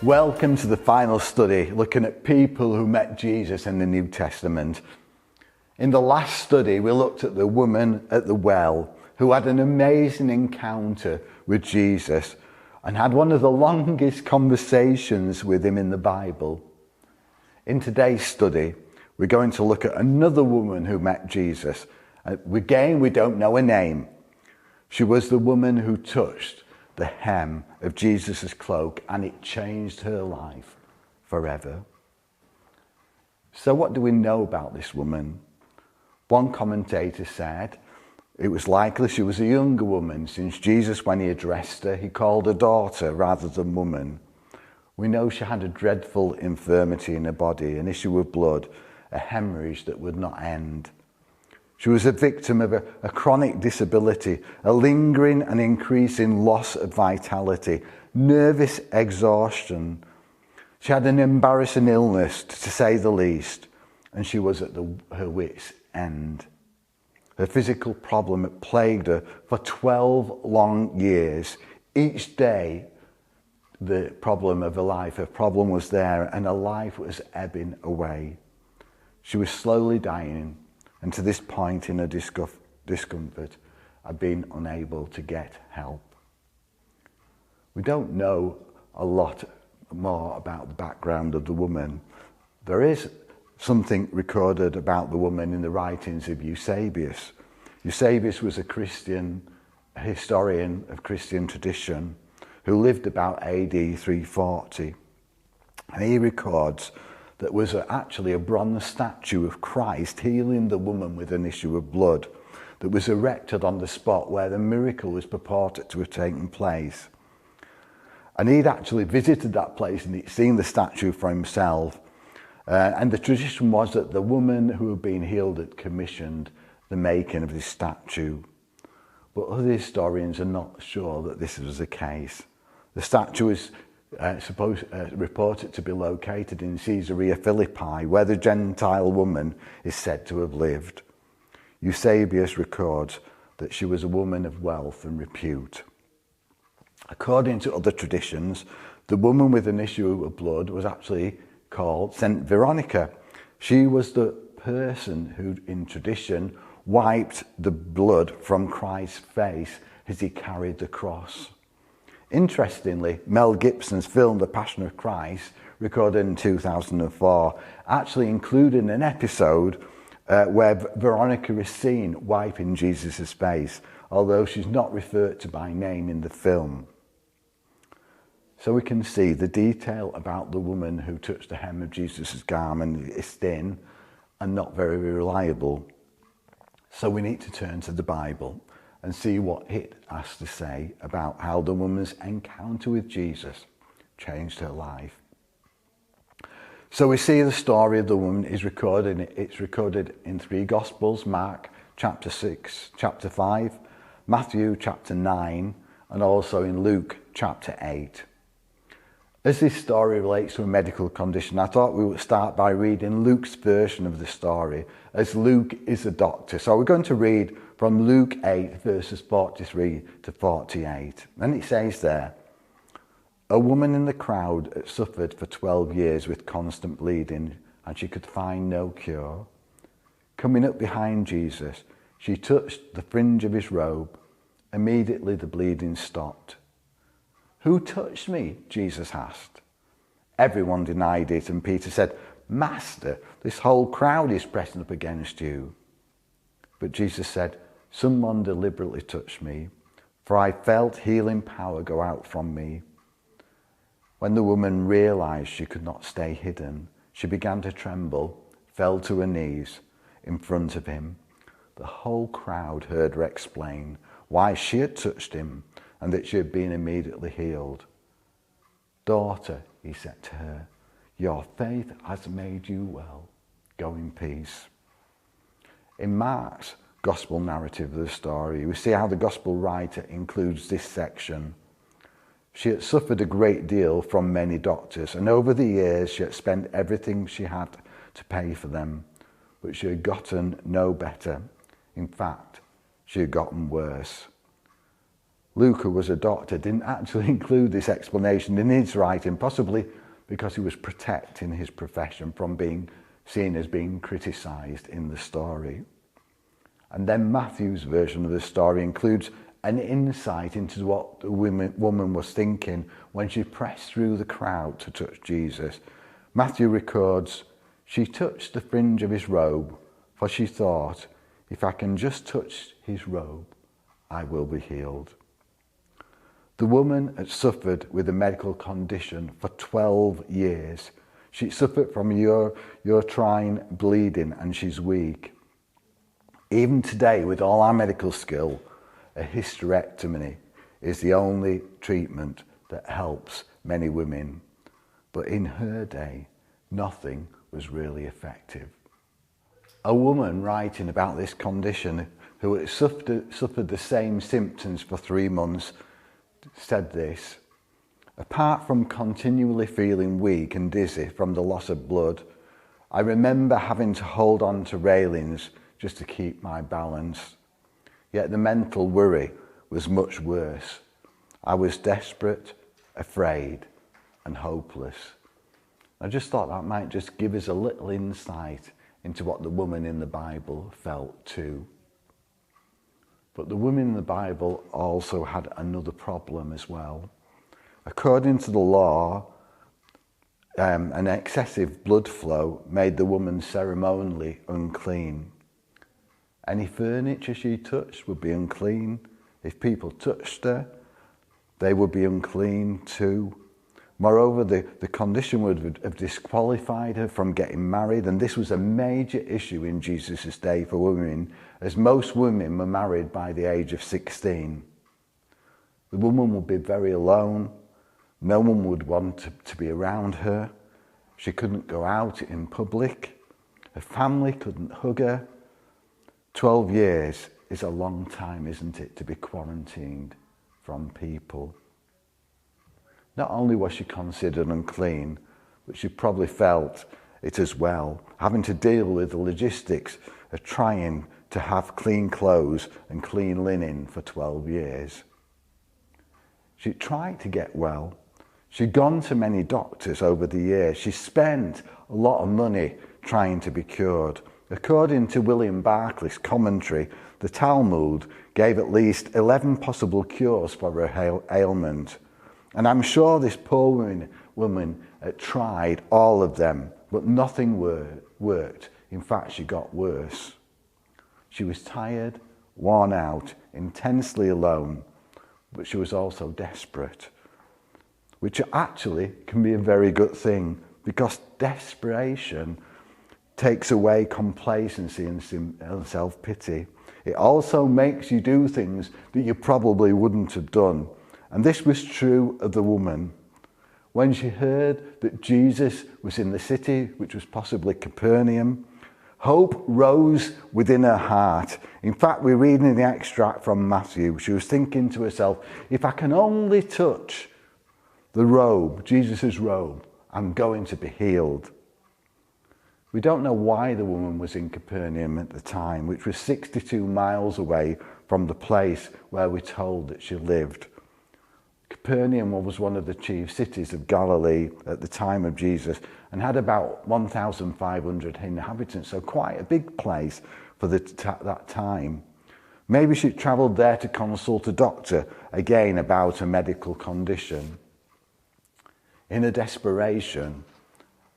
Welcome to the final study, looking at people who met Jesus in the New Testament. In the last study, we looked at the woman at the well who had an amazing encounter with Jesus and had one of the longest conversations with him in the Bible. In today's study, we're going to look at another woman who met Jesus. Again, we don't know her name. She was the woman who touched the hem of Jesus' cloak, and it changed her life forever. So what do we know about this woman? One commentator said it was likely she was a younger woman, since Jesus, when he addressed her, he called her daughter rather than woman. We know she had a dreadful infirmity in her body, an issue of blood, a hemorrhage that would not end. She was a victim of a chronic disability, a lingering and increasing loss of vitality, nervous exhaustion. She had an embarrassing illness, to say the least, and she was at her wit's end. Her physical problem had plagued her for 12 long years. Each day, the problem of her life, her problem was there, and her life was ebbing away. She was slowly dying, and to this point in her discomfort, had been unable to get help. We don't know a lot more about the background of the woman. There is something recorded about the woman in the writings of Eusebius. Eusebius was a historian of Christian tradition who lived about AD 340. And he records that was actually a bronze statue of Christ healing the woman with an issue of blood that was erected on the spot where the miracle was purported to have taken place. And he'd actually visited that place and he'd seen the statue for himself. And the tradition was that the woman who had been healed had commissioned the making of this statue. But other historians are not sure that this was the case. The statue is report it to be located in Caesarea Philippi, where the Gentile woman is said to have lived. Eusebius records that she was a woman of wealth and repute. According to other traditions, the woman with an issue of blood was actually called Saint Veronica. She was the person who, in tradition, wiped the blood from Christ's face as he carried the cross. Interestingly, Mel Gibson's film The Passion of Christ, recorded in 2004, actually included an episode where Veronica is seen wiping Jesus' face, although she's not referred to by name in the film. So we can see the detail about the woman who touched the hem of Jesus' garment is thin and not very reliable. So we need to turn to the Bible and see what it has to say about how the woman's encounter with Jesus changed her life. So we see the story of the woman is recorded. It's recorded in 3 Gospels: Mark chapter 6, chapter 5, Matthew chapter 9, and also in Luke chapter 8. As this story relates to a medical condition, I thought we would start by reading Luke's version of the story, as Luke is a doctor. So we're going to read from Luke 8, verses 43 to 48. And it says there, "A woman in the crowd had suffered for 12 years with constant bleeding, and she could find no cure. Coming up behind Jesus, she touched the fringe of his robe. Immediately the bleeding stopped. 'Who touched me?' Jesus asked. Everyone denied it, and Peter said, 'Master, this whole crowd is pressing up against you.' But Jesus said, 'Someone deliberately touched me, for I felt healing power go out from me.' When the woman realized she could not stay hidden, she began to tremble, fell to her knees in front of him. The whole crowd heard her explain why she had touched him and that she had been immediately healed. 'Daughter,' he said to her, 'your faith has made you well. Go in peace.'" In Mark's gospel narrative of the story, we see how the gospel writer includes this section. She had suffered a great deal from many doctors, and over the years she had spent everything she had to pay for them, but she had gotten no better. In fact, she had gotten worse. Luke, who was a doctor, didn't actually include this explanation in his writing, possibly because he was protecting his profession from being seen as being criticised in the story. And then Matthew's version of the story includes an insight into what the woman was thinking when she pressed through the crowd to touch Jesus. Matthew records, "She touched the fringe of his robe, for she thought, 'If I can just touch his robe, I will be healed.'" The woman had suffered with a medical condition for 12 years. She suffered from uterine bleeding and she's weak. Even today, with all our medical skill, a hysterectomy is the only treatment that helps many women. But in her day, nothing was really effective. A woman writing about this condition who had suffered the same symptoms for 3 months said this: "Apart from continually feeling weak and dizzy from the loss of blood, I remember having to hold on to railings just to keep my balance. Yet the mental worry was much worse. I was desperate, afraid, and hopeless." I just thought that might just give us a little insight into what the woman in the Bible felt too. But the woman in the Bible also had another problem as well. According to the law, an excessive blood flow made the woman ceremonially unclean. Any furniture she touched would be unclean. If people touched her, they would be unclean too. Moreover, the condition would have disqualified her from getting married, and this was a major issue in Jesus' day for women, as most women were married by the age of 16. The woman would be very alone. No one would want to be around her. She couldn't go out in public. Her family couldn't hug her. 12 years is a long time, isn't it, to be quarantined from people. Not only was she considered unclean, but she probably felt it as well, having to deal with the logistics of trying to have clean clothes and clean linen for 12 years. She tried to get well. She'd gone to many doctors over the years. She spent a lot of money trying to be cured. According to William Barclay's commentary, the Talmud gave at least 11 possible cures for her ailment. And I'm sure this poor woman tried all of them, but nothing worked. In fact, she got worse. She was tired, worn out, intensely alone, but she was also desperate, which actually can be a very good thing, because desperation takes away complacency and self-pity. It also makes you do things that you probably wouldn't have done. And this was true of the woman. When she heard that Jesus was in the city, which was possibly Capernaum, hope rose within her heart. In fact, we read in the extract from Matthew, she was thinking to herself, if I can only touch the robe, Jesus' robe, I'm going to be healed. We don't know why the woman was in Capernaum at the time, which was 62 miles away from the place where we're told that she lived. Capernaum was one of the chief cities of Galilee at the time of Jesus and had about 1,500 inhabitants, so quite a big place for that time. Maybe she travelled there to consult a doctor, again about a medical condition. In her desperation,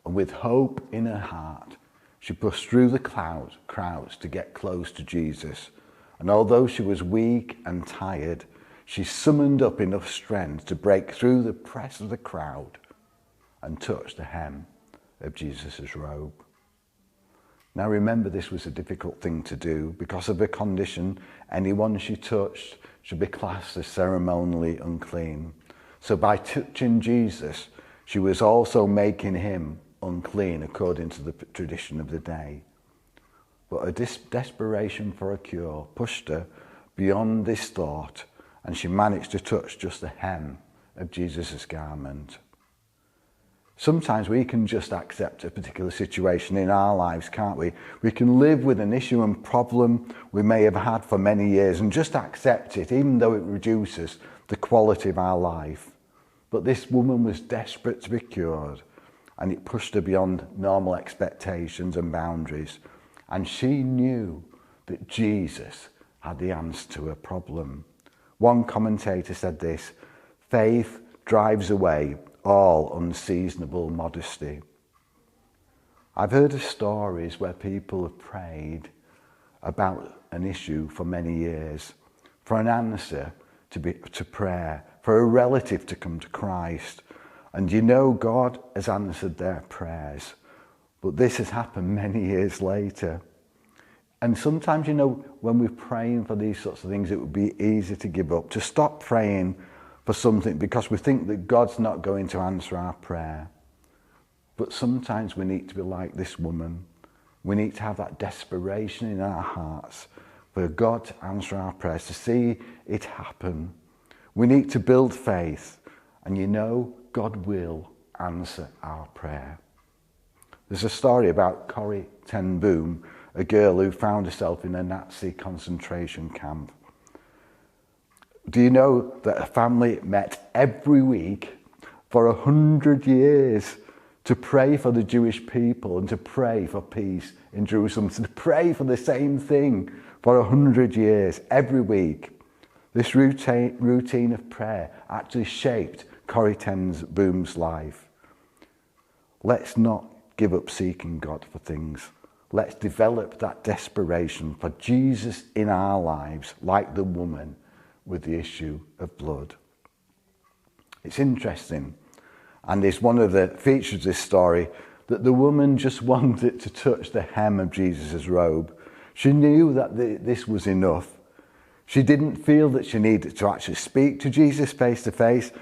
and with hope in her heart, she pushed through the crowds to get close to Jesus. And although she was weak and tired, she summoned up enough strength to break through the press of the crowd and touch the hem of Jesus' robe. Now remember, this was a difficult thing to do. Because of her condition, anyone she touched should be classed as ceremonially unclean. So by touching Jesus, she was also making him unclean according to the tradition of the day. But her desperation for a cure pushed her beyond this thought, and she managed to touch just the hem of Jesus' garment. Sometimes we can just accept a particular situation in our lives, can't we? We can live with an issue and problem we may have had for many years and just accept it, even though it reduces the quality of our life. But this woman was desperate to be cured, and it pushed her beyond normal expectations and boundaries. And she knew that Jesus had the answer to her problem. One commentator said this: faith drives away all unseasonable modesty. I've heard of stories where people have prayed about an issue for many years, for an answer to prayer, for a relative to come to Christ. And you know God has answered their prayers. But this has happened many years later. And sometimes, when we're praying for these sorts of things, it would be easy to give up, to stop praying for something because we think that God's not going to answer our prayer. But sometimes we need to be like this woman. We need to have that desperation in our hearts for God to answer our prayers, to see it happen. We need to build faith, and God will answer our prayer. There's a story about Corrie ten Boom, a girl who found herself in a Nazi concentration camp. Do you know that a family met every week for 100 years to pray for the Jewish people and to pray for peace in Jerusalem, to pray for the same thing for 100 years, every week? This routine of prayer actually shaped Corrie ten Boom's life. Let's not give up seeking God for things. Let's develop that desperation for Jesus in our lives, like the woman with the issue of blood. It's interesting, and it's one of the features of this story, that the woman just wanted to touch the hem of Jesus' robe. She knew that this was enough. She didn't feel that she needed to actually speak to Jesus face to face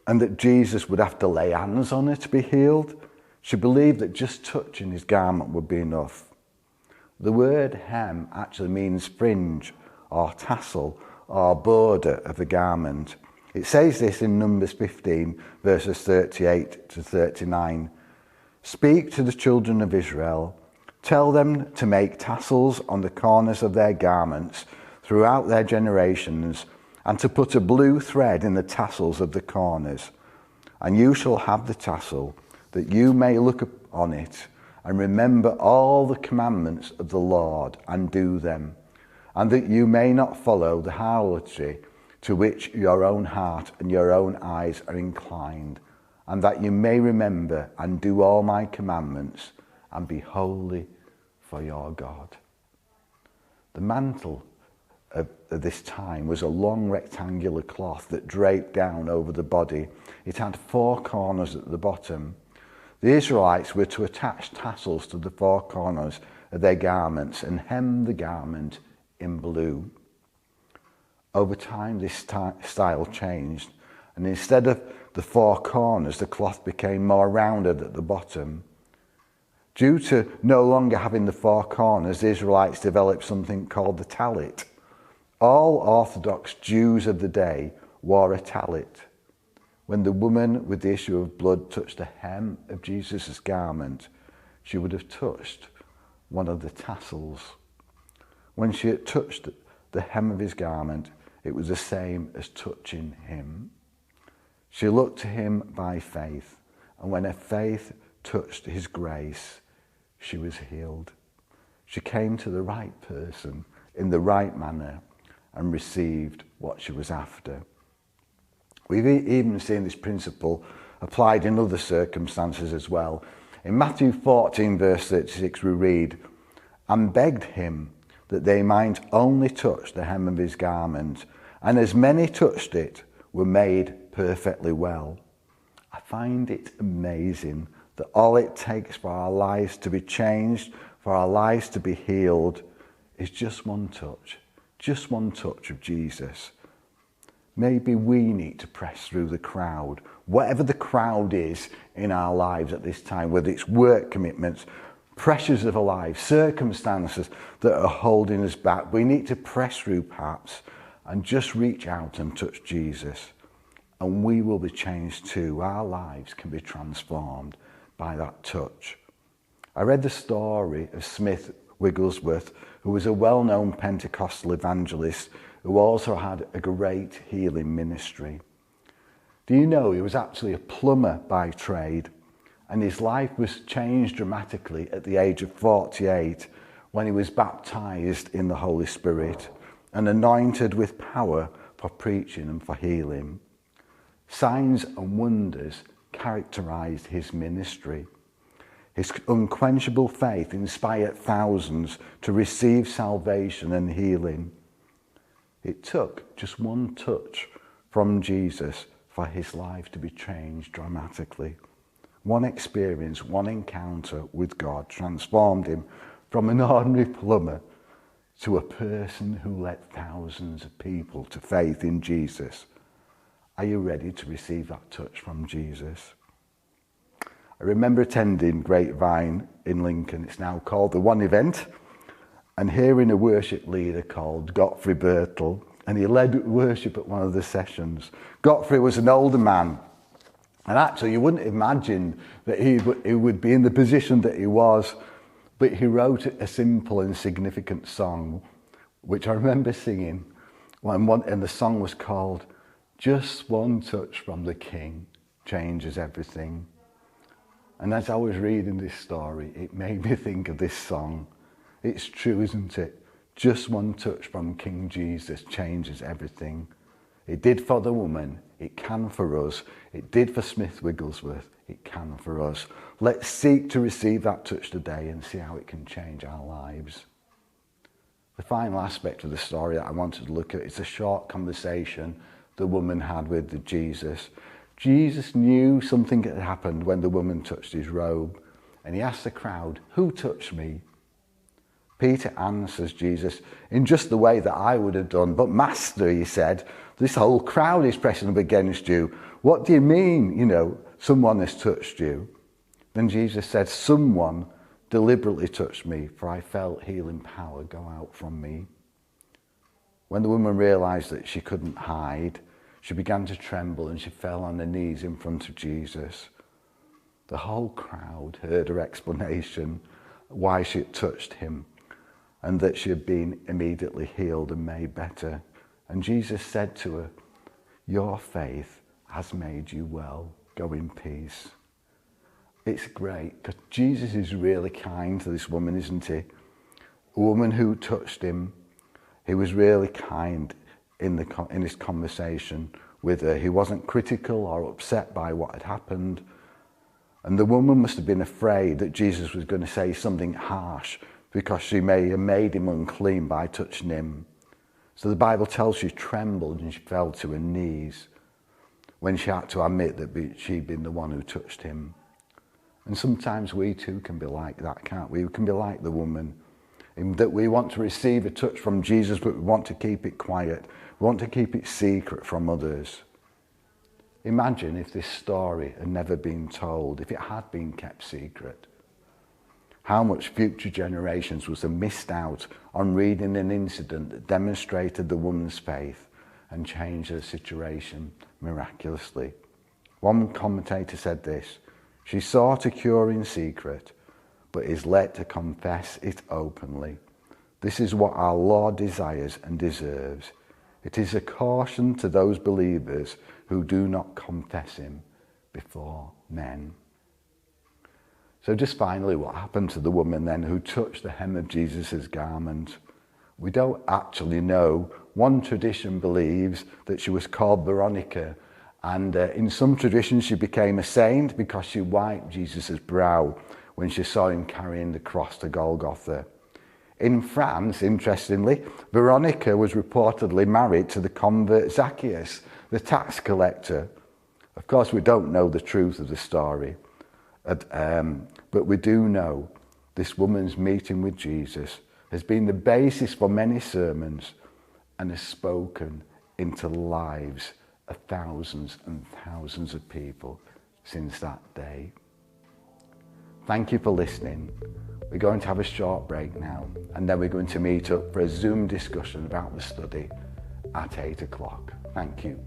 and that Jesus would have to lay hands on her to be healed. She believed that just touching his garment would be enough. The word hem actually means fringe or tassel or border of a garment. It says this in Numbers 15, verses 38 to 39. Speak to the children of Israel. Tell them to make tassels on the corners of their garments throughout their generations, and to put a blue thread in the tassels of the corners. And you shall have the tassel, that you may look on it, and remember all the commandments of the Lord, and do them, and that you may not follow the harlotry to which your own heart and your own eyes are inclined, and that you may remember and do all my commandments, and be holy for your God. The mantle of this time was a long rectangular cloth that draped down over the body. It had 4 corners at the bottom. The Israelites were to attach tassels to the 4 corners of their garments and hem the garment in blue. Over time, this style changed, and instead of the 4 corners, the cloth became more rounded at the bottom. Due to no longer having the 4 corners, the Israelites developed something called the tallit. All Orthodox Jews of the day wore a tallit. When the woman with the issue of blood touched the hem of Jesus' garment, she would have touched one of the tassels. When she had touched the hem of his garment, it was the same as touching him. She looked to him by faith, and when her faith touched his grace, she was healed. She came to the right person in the right manner and received what she was after. We've even seen this principle applied in other circumstances as well. In Matthew 14, verse 36, we read, "And begged him that they might only touch the hem of his garment, and as many touched it were made perfectly well." I find it amazing that all it takes for our lives to be changed, for our lives to be healed, is just one touch of Jesus. Maybe we need to press through the crowd, whatever the crowd is in our lives at this time, whether it's work commitments, pressures of a life, circumstances that are holding us back. We need to press through perhaps and just reach out and touch Jesus, and we will be changed too. Our lives can be transformed by that touch. I read the story of Smith Wigglesworth, who was a well-known Pentecostal evangelist who also had a great healing ministry. Do you know he was actually a plumber by trade, and his life was changed dramatically at the age of 48 when he was baptized in the Holy Spirit and anointed with power for preaching and for healing. Signs and wonders characterized his ministry. His unquenchable faith inspired thousands to receive salvation and healing. It took just one touch from Jesus for his life to be changed dramatically. One experience, one encounter with God transformed him from an ordinary plumber to a person who led thousands of people to faith in Jesus. Are you ready to receive that touch from Jesus? I remember attending Grapevine in Lincoln. It's now called the One Event, and hearing a worship leader called Godfrey Birtle, and he led worship at one of the sessions. Godfrey was an older man, and actually you wouldn't imagine that he would be in the position that he was, but he wrote a simple and significant song, which I remember singing, and the song was called "Just One Touch from the King Changes Everything." And as I was reading this story, it made me think of this song. It's true, isn't it? Just one touch from King Jesus changes everything. It did for the woman, it can for us. It did for Smith Wigglesworth, it can for us. Let's seek to receive that touch today and see how it can change our lives. The final aspect of the story that I wanted to look at is a short conversation the woman had with Jesus. Jesus knew something had happened when the woman touched his robe, and he asked the crowd, "Who touched me?" Peter answers Jesus in just the way that I would have done. "But Master," he said, "this whole crowd is pressing up against you. What do you mean, someone has touched you?" Then Jesus said, "Someone deliberately touched me, for I felt healing power go out from me." When the woman realized that she couldn't hide, she began to tremble and she fell on her knees in front of Jesus. The whole crowd heard her explanation why she had touched him and that she had been immediately healed and made better. And Jesus said to her, "Your faith has made you well. Go in peace." It's great because Jesus is really kind to this woman, isn't he? A woman who touched him. He was really kind in his conversation with her. He wasn't critical or upset by what had happened. And the woman must have been afraid that Jesus was going to say something harsh because she may have made him unclean by touching him. So the Bible tells she trembled and she fell to her knees when she had to admit that she'd been the one who touched him. And sometimes we too can be like that, can't we? We can be like the woman, in that we want to receive a touch from Jesus, but we want to keep it quiet. We want to keep it secret from others. Imagine if this story had never been told, if it had been kept secret. How much future generations would have missed out on reading an incident that demonstrated the woman's faith and changed her situation miraculously. One commentator said this: "She sought a cure in secret, but is led to confess it openly. This is what our Lord desires and deserves. It is a caution to those believers who do not confess him before men." So just finally, what happened to the woman then who touched the hem of Jesus' garment? We don't actually know. One tradition believes that she was called Veronica, and in some traditions she became a saint because she wiped Jesus' brow when she saw him carrying the cross to Golgotha. In France, interestingly, Veronica was reportedly married to the convert Zacchaeus, the tax collector. Of course, we don't know the truth of the story, but we do know this woman's meeting with Jesus has been the basis for many sermons and has spoken into the lives of thousands and thousands of people since that day. Thank you for listening. We're going to have a short break now, and then we're going to meet up for a Zoom discussion about the study at 8 o'clock. Thank you.